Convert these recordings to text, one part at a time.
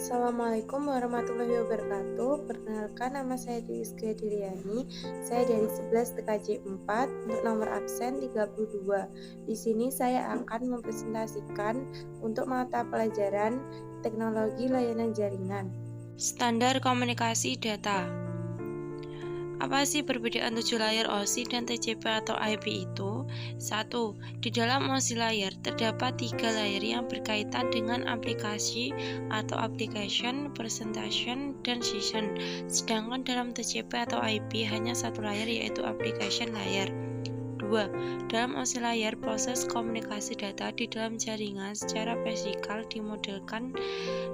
Assalamualaikum warahmatullahi wabarakatuh. Perkenalkan, nama saya Rizky Diriani. Saya dari 11 TKJ 4 untuk nomor absen 32. Di sini saya akan mempresentasikan untuk mata pelajaran Teknologi Layanan Jaringan. Standar komunikasi data. Apa sih perbedaan 7 layer OSI dan TCP atau IP itu? 1. Di dalam OSI layer terdapat 3 layer yang berkaitan dengan aplikasi atau application, presentation, dan session. Sedangkan dalam TCP atau IP hanya satu layer, yaitu application layer. 2. Dalam OSI layer, proses komunikasi data di dalam jaringan secara fisikal dimodelkan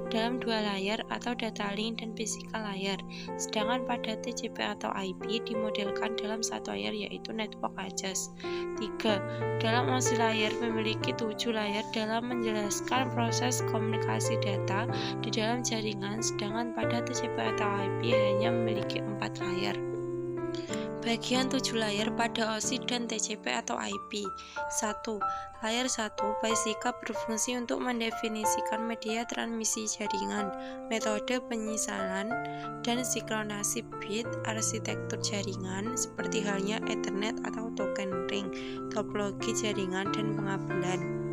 dalam 2 layer atau data link dan physical layer. Sedangkan pada TCP atau IP dimodelkan dalam satu layer, yaitu network address. 3. Dalam OSI layer memiliki 7 layer dalam menjelaskan proses komunikasi data di dalam jaringan, sedangkan pada TCP atau IP hanya memiliki 4 layer. Bagian 7 layer pada OSI dan TCP atau IP. 1. Layer 1 Basic berfungsi untuk mendefinisikan media transmisi jaringan, metode penyisalan, dan sinkronasi bit arsitektur jaringan seperti halnya Ethernet atau token ring, topologi jaringan, dan pengabelan.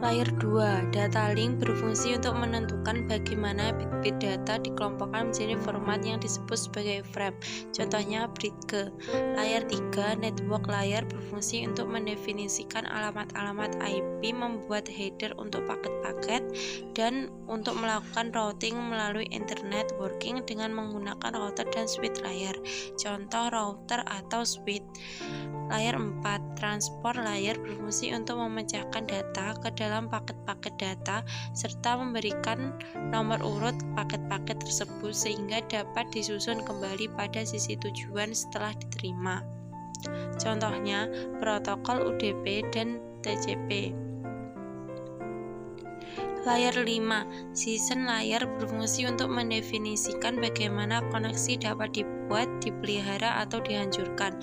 Layer 2 Data link berfungsi untuk menentukan bagaimana bit-bit data dikelompokkan menjadi format yang disebut sebagai frame. Contohnya bridge. Layer 3 Network layer berfungsi untuk mendefinisikan alamat-alamat IP, membuat header untuk paket-paket, dan untuk melakukan routing melalui internet working dengan menggunakan router dan switch layer. Contoh router atau switch. Layer 4 Transport layer berfungsi untuk memecahkan data ke dalam paket-paket data serta memberikan nomor urut paket-paket tersebut sehingga dapat disusun kembali pada sisi tujuan setelah diterima. Contohnya protokol UDP dan TCP. Layer 5 Session layer berfungsi untuk mendefinisikan bagaimana koneksi dapat dibuat, dipelihara, atau dihancurkan.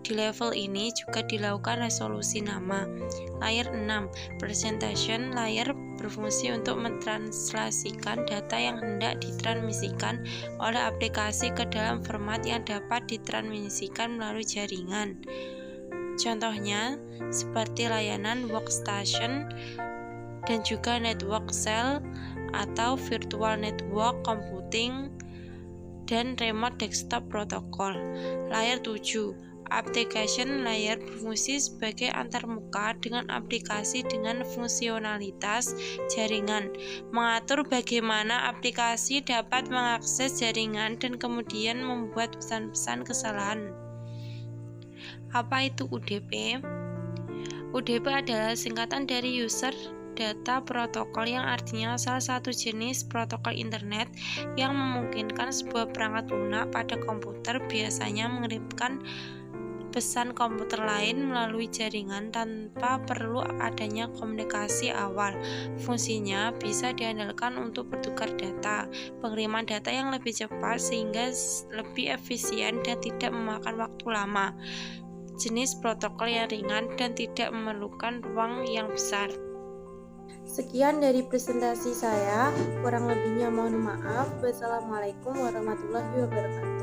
Di level ini juga dilakukan resolusi nama. Layer 6 Presentation layer berfungsi untuk mentranslasikan data yang hendak ditransmisikan oleh aplikasi ke dalam format yang dapat ditransmisikan melalui jaringan. Contohnya seperti layanan workstation dan juga network cell atau virtual network computing dan remote desktop protocol. Layer 7 Application layer berfungsi sebagai antarmuka dengan aplikasi dengan fungsionalitas jaringan, mengatur bagaimana aplikasi dapat mengakses jaringan dan kemudian membuat pesan-pesan kesalahan. Apa itu UDP? UDP adalah singkatan dari User Data Protocol yang artinya salah satu jenis protokol internet yang memungkinkan sebuah perangkat lunak pada komputer biasanya mengirimkan pesan komputer lain melalui jaringan tanpa perlu adanya komunikasi awal. Fungsinya bisa diandalkan untuk bertukar data, pengiriman data yang lebih cepat sehingga lebih efisien dan tidak memakan waktu lama. Jenis protokol yang ringan dan tidak memerlukan ruang yang besar. Sekian dari presentasi saya, kurang lebihnya mohon maaf. Wassalamualaikum warahmatullahi wabarakatuh.